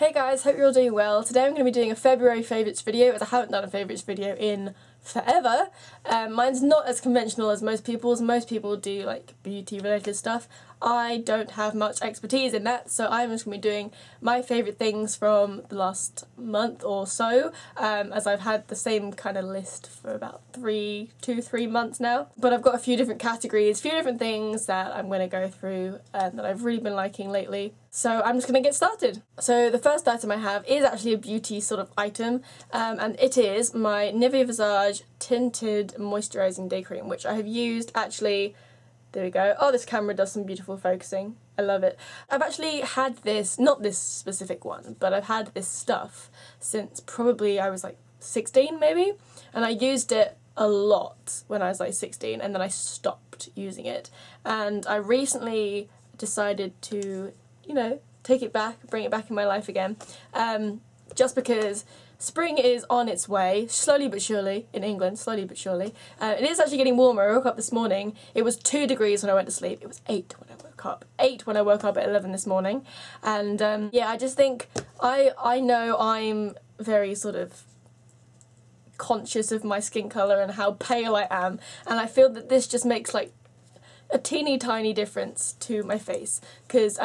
Hey guys, hope you're all doing well. Today I'm going to be doing a February favourites video, as I haven't done a favourites video in forever. Mine's not as conventional as most people's. Most people do like beauty related stuff. I don't have much expertise in that, so I'm just going to be doing my favourite things from the last month or so, as I've had the same kind of list for about 2-3 months now. But I've got a few different categories, a few different things that I'm going to go through that I've really been liking lately. So I'm just going to get started. So the first item I have is actually a beauty sort of item, and it is my Nivea Visage Tinted Moisturising Day Cream, which I have used actually. There we go. Oh, this camera does some beautiful focusing. I love it. I've actually had this, not this specific one, but I've had this stuff since probably I was like 16 maybe, and I used it a lot when I was like 16, and then I stopped using it. And I recently decided to, you know, take it back, bring it back in my life again, just because spring is on its way, slowly but surely, in England, slowly but surely. It is actually getting warmer. I woke up this morning, it was 2 degrees when I went to sleep, it was 8 when I woke up. 8 when I woke up at 11 this morning. And yeah, I just think, I know I'm very sort of conscious of my skin colour and how pale I am, and I feel that this just makes like a teeny tiny difference to my face, because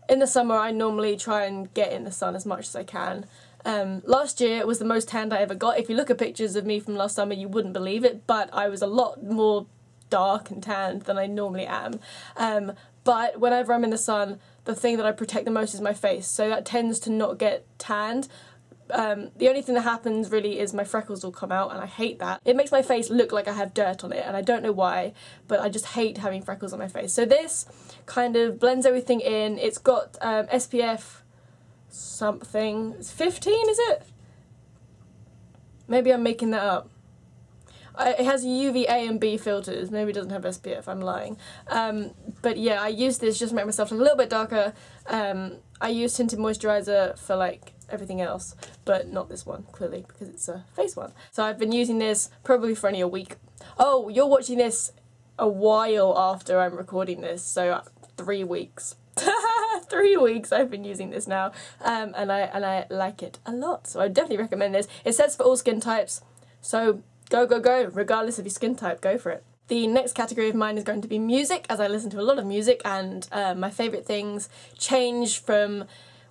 in the summer I normally try and get in the sun as much as I can. Last year it was the most tanned I ever got. If you look at pictures of me from last summer you wouldn't believe it, but I was a lot more dark and tanned than I normally am. But whenever I'm in the sun, the thing that I protect the most is my face, so that tends to not get tanned. The only thing that happens really is my freckles will come out, and I hate that. It makes my face look like I have dirt on it, and I don't know why, but I just hate having freckles on my face. So this kind of blends everything in. It's got SPF something. It's 15, is it? Maybe I'm making that up. It has UVA and B filters. Maybe it doesn't have SPF, I'm lying. But yeah, I use this just to make myself look a little bit darker. I use tinted moisturiser for like everything else, but not this one, clearly, because it's a face one. So I've been using this probably for only a week. Oh, you're watching this a while after I'm recording this, so 3 weeks. 3 weeks I've been using this now, and I like it a lot, so I definitely recommend this. It says for all skin types, so go, regardless of your skin type, go for it. The next category of mine is going to be music, as I listen to a lot of music, and my favourite things change from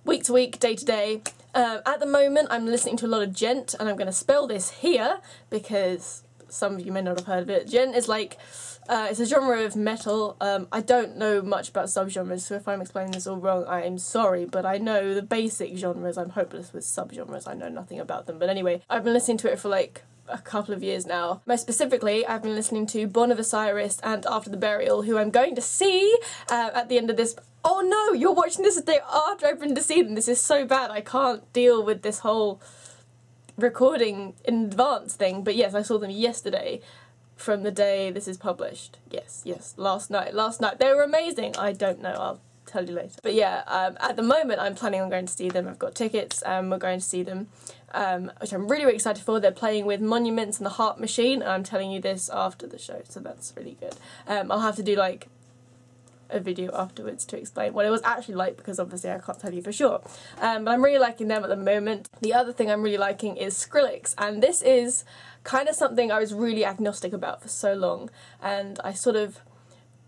week to week, day to day. At the moment I'm listening to a lot of Djent, and I'm going to spell this here because some of you may not have heard of it. Djent is like, it's a genre of metal. I don't know much about subgenres, so if I'm explaining this all wrong, I'm sorry, but I know the basic genres. I'm hopeless with subgenres, I know nothing about them. But anyway, I've been listening to it for like a couple of years now. Most specifically, I've been listening to Bon of Osiris and After the Burial, who I'm going to see at the end of this. Oh no, you're watching this the day after I've been to see them. This is so bad. I can't deal with this whole recording in advance thing. But yes, I saw them yesterday from the day this is published. Yes, last night. They were amazing. I don't know, I'll tell you later. But yeah, at the moment I'm planning on going to see them. I've got tickets and we're going to see them, which I'm really excited for. They're playing with Monuments and the Heart Machine, and I'm telling you this after the show, so that's really good. I'll have to do like a video afterwards to explain what it was actually like, because obviously I can't tell you for sure. But I'm really liking them at the moment. The other thing I'm really liking is Skrillex, and this is kind of something I was really agnostic about for so long, and I sort of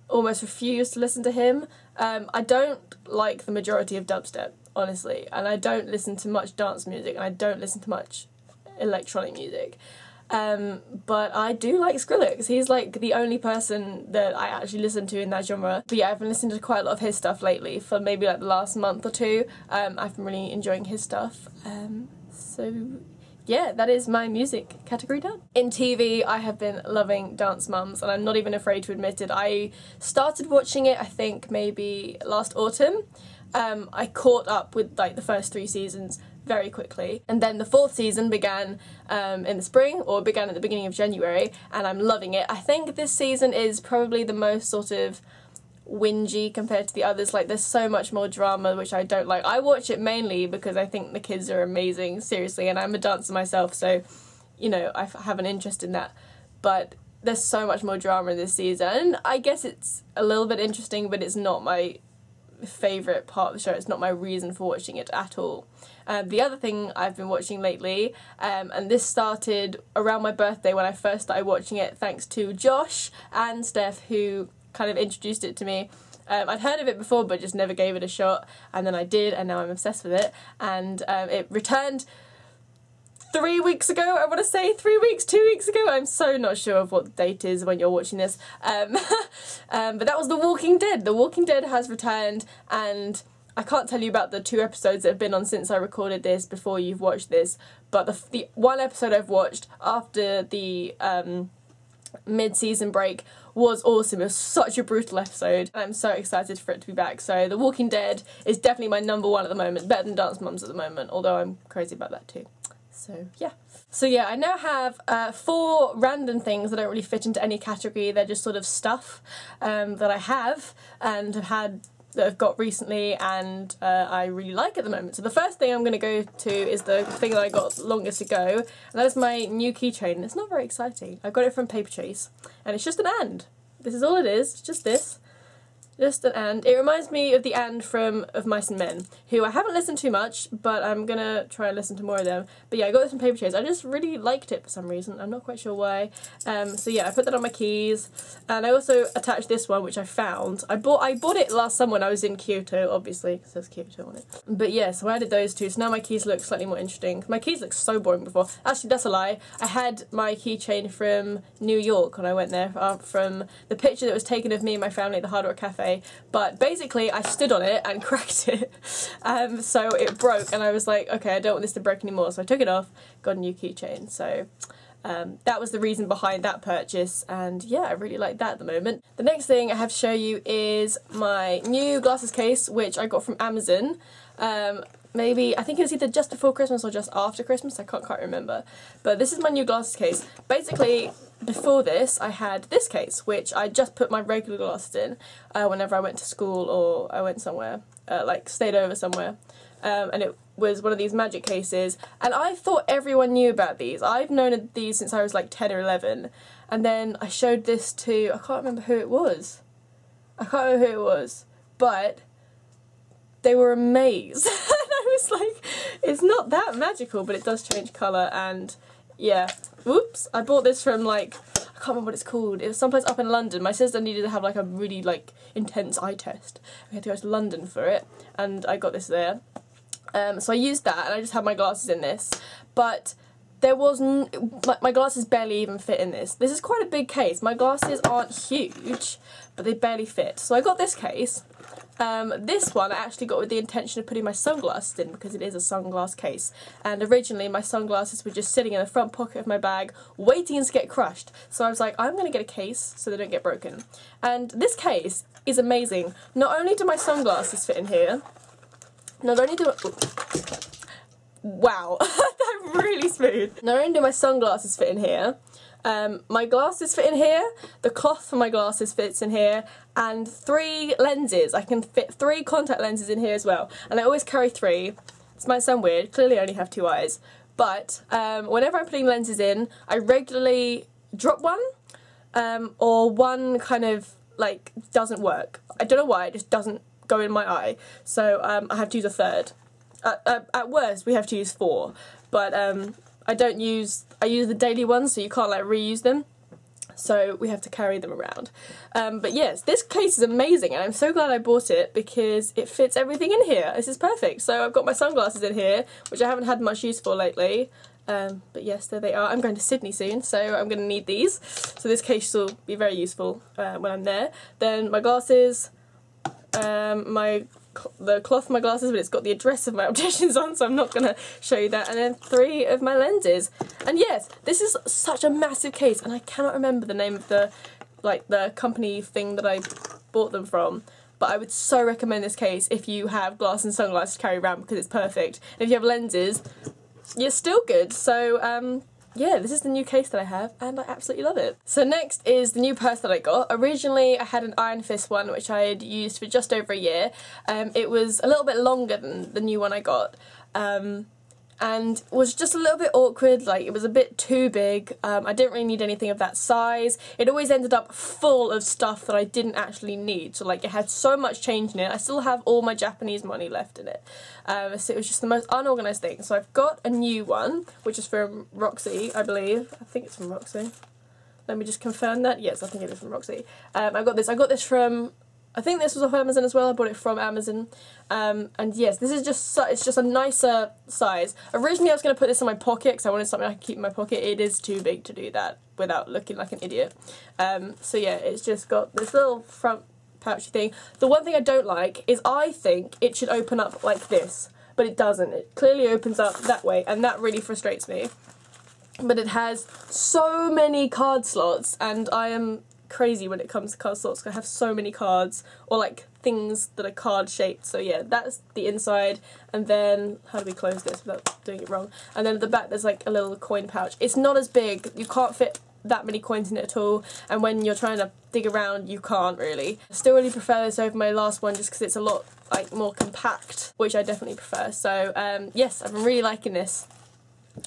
almost refused to listen to him. I don't like the majority of dubstep, honestly, and I don't listen to much dance music, and I don't listen to much electronic music. But I do like Skrillex. He's like the only person that I actually listen to in that genre. But yeah, I've been listening to quite a lot of his stuff lately for maybe like the last month or two. I've been really enjoying his stuff. So yeah, that is my music category done. In TV, I have been loving Dance Moms, and I'm not even afraid to admit it. I started watching it, I think, maybe last autumn. I caught up with like the first 3 seasons very quickly, and then the 4th season began in the spring, or began at the beginning of January, and I'm loving it. I think this season is probably the most sort of whingy compared to the others. Like, there's so much more drama, which I don't like. I watch it mainly because I think the kids are amazing, seriously, and I'm a dancer myself, so, you know, I have an interest in that. But there's so much more drama this season. I guess it's a little bit interesting, but it's not my favourite part of the show. It's not my reason for watching it at all. The other thing I've been watching lately, and this started around my birthday when I first started watching it, thanks to Josh and Steph, who kind of introduced it to me. I'd heard of it before but just never gave it a shot, and then I did, and now I'm obsessed with it. And it returned 3 weeks ago, I want to say 3 weeks, 2 weeks ago. I'm so not sure of what the date is when you're watching this. But that was The Walking Dead. The Walking Dead has returned, and I can't tell you about the 2 episodes that have been on since I recorded this before you've watched this, but the 1 episode I've watched after the mid-season break was awesome. It was such a brutal episode, and I'm so excited for it to be back. So The Walking Dead is definitely my #1 at the moment, better than Dance Moms at the moment, although I'm crazy about that too. So yeah, I now have 4 random things that don't really fit into any category. They're just sort of stuff that I have and have had, that I've got recently, and I really like at the moment. So the first thing I'm going to go to is the thing that I got longest ago, and that is my new keychain. It's not very exciting. I got it from Paperchase, and it's just an and. This is all it is, it's just this. Just an and. It reminds me of the and from Of Mice and Men, who I haven't listened to much, but I'm gonna try and listen to more of them. But yeah, I got this from Paperchase. I just really liked it for some reason. I'm not quite sure why. So yeah, I put that on my keys, and I also attached this one, which I found. I bought it last summer when I was in Kyoto, obviously, because there's Kyoto on it. But yeah, so I added those 2, so now my keys look slightly more interesting. My keys look so boring before. Actually, that's a lie. I had my keychain from New York when I went there, from the picture that was taken of me and my family at the Hard Rock Cafe. But basically I stood on it and cracked it, so it broke, and I was like, okay, I don't want this to break anymore, so I took it off, got a new keychain. So that was the reason behind that purchase, and yeah, I really like that at the moment. The next thing I have to show you is my new glasses case, which I got from Amazon. Maybe, I think it was either just before Christmas or just after Christmas, I can't quite remember. But this is my new glasses case. Basically, before this, I had this case, which I just put my regular glasses in whenever I went to school or I went somewhere, like stayed over somewhere. And it was one of these magic cases, and I thought everyone knew about these. I've known of these since I was like 10 or 11, and then I showed this to, I can't remember who it was. But they were amazed. And I was like, it's not that magical, but it does change colour, and yeah. Oops, I bought this from, like, I can't remember what it's called. It was someplace up in London. My sister needed to have like a really like intense eye test. We had to go to London for it, and I got this there. So I used that, and I just had my glasses in this, but there wasn't, my glasses barely even fit in this. This is quite a big case. My glasses aren't huge, but they barely fit. So I got this case. This one I actually got with the intention of putting my sunglasses in, because it is a sunglass case, and originally my sunglasses were just sitting in the front pocket of my bag waiting to get crushed. So I was like, I'm going to get a case so they don't get broken. And this case is amazing. Not only do my sunglasses fit in here, wow, they're really smooth. Not only do my sunglasses fit in here, my glasses fit in here, the cloth for my glasses fits in here, and 3 lenses. I can fit 3 contact lenses in here as well, and I always carry 3. This might sound weird, clearly I only have 2 eyes, but whenever I'm putting lenses in, I regularly drop one, or one kind of like doesn't work. I don't know why, it just doesn't go in my eye, so I have to use a 3rd. At worst we have to use 4, but I use the daily ones, so you can't like reuse them, so we have to carry them around. But yes, this case is amazing, and I'm so glad I bought it because it fits everything in here. This is perfect. So I've got my sunglasses in here, which I haven't had much use for lately, but yes, there they are. I'm going to Sydney soon, so I'm going to need these, so this case will be very useful when I'm there. Then my glasses, the cloth for my glasses, but it's got the address of my opticians on, so I'm not going to show you that, and then 3 of my lenses. And yes, this is such a massive case, and I cannot remember the name of the company thing that I bought them from, but I would so recommend this case if you have glasses and sunglasses to carry around, because it's perfect. And if you have lenses, you're still good. So yeah, this is the new case that I have, and I absolutely love it. So next is the new purse that I got. Originally I had an Iron Fist one, which I had used for just over a year. It was a little bit longer than the new one I got, and and was just a little bit awkward. Like, it was a bit too big. I didn't really need anything of that size. It always ended up full of stuff that I didn't actually need. So like, it had so much change in it. I still have all my Japanese money left in it. So it was just the most unorganised thing. So I've got a new one, which is from Roxy, I believe. I think it's from Roxy. Let me just confirm that. Yes, I think it is from Roxy. I got this from, I think this was off Amazon as well. I bought it from Amazon. And yes, this is it's just a nicer size. Originally I was going to put this in my pocket because I wanted something I could keep in my pocket. It is too big to do that without looking like an idiot. So yeah, it's just got this little front pouchy thing. The one thing I don't like is I think it should open up like this, but it doesn't. It clearly opens up that way, and that really frustrates me. But it has so many card slots, and I am crazy when it comes to card slots because I have so many cards, or like things that are card shaped. So yeah, that's the inside, and then how do we close this without doing it wrong? And then at the back there's like a little coin pouch. It's not as big, you can't fit that many coins in it at all, and when you're trying to dig around you can't really. I still really prefer this over my last one just because it's a lot like more compact, which I definitely prefer. So yes, I've been really liking this.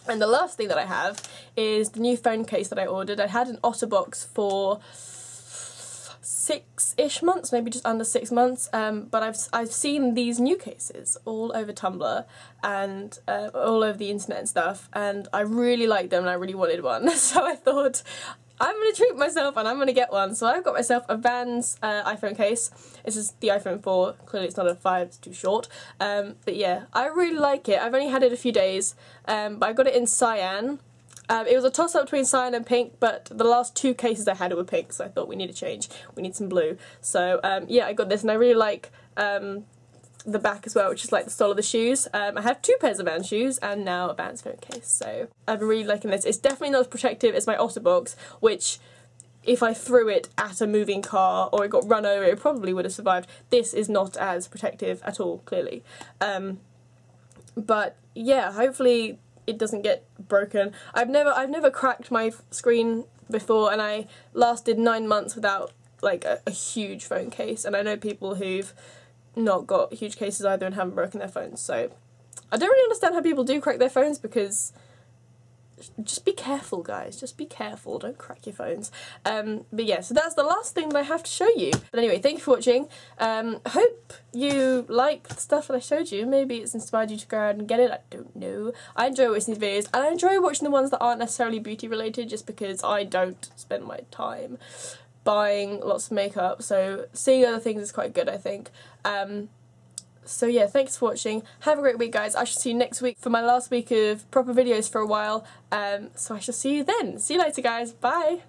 And the last thing that I have is the new phone case that I ordered. I had an OtterBox for 6-ish months, maybe just under 6 months, but I've seen these new cases all over Tumblr and all over the internet and stuff, and I really liked them and I really wanted one. So I thought, I'm going to treat myself and I'm going to get one. So I've got myself a Vans iPhone case. This is the iPhone 4. Clearly it's not a 5, it's too short. But yeah, I really like it. I've only had it a few days, but I got it in cyan. It was a toss-up between cyan and pink, but the last 2 cases I had were pink, so I thought we need a change. We need some blue. So yeah, I got this, and I really like the back as well, which is like the sole of the shoes. I have 2 pairs of Vans shoes and now a Vans phone case, so I've been really liking this. It's definitely not as protective as my OtterBox, which if I threw it at a moving car or it got run over, it probably would have survived. This is not as protective at all, clearly. But yeah, hopefully it doesn't get broken. I've never cracked my screen before, and I lasted 9 months without like a huge phone case, and I know people who've not got huge cases either and haven't broken their phones. So I don't really understand how people do crack their phones, because just be careful, guys, just be careful, don't crack your phones. But yeah, so that's the last thing that I have to show you. But anyway, thank you for watching. Hope you like the stuff that I showed you. Maybe it's inspired you to go out and get it, I don't know. I enjoy watching these videos, and I enjoy watching the ones that aren't necessarily beauty related, just because I don't spend my time buying lots of makeup, so seeing other things is quite good, I think. So yeah, thanks for watching. Have a great week, guys. I shall see you next week for my last week of proper videos for a while. So I shall see you then. See you later, guys. Bye!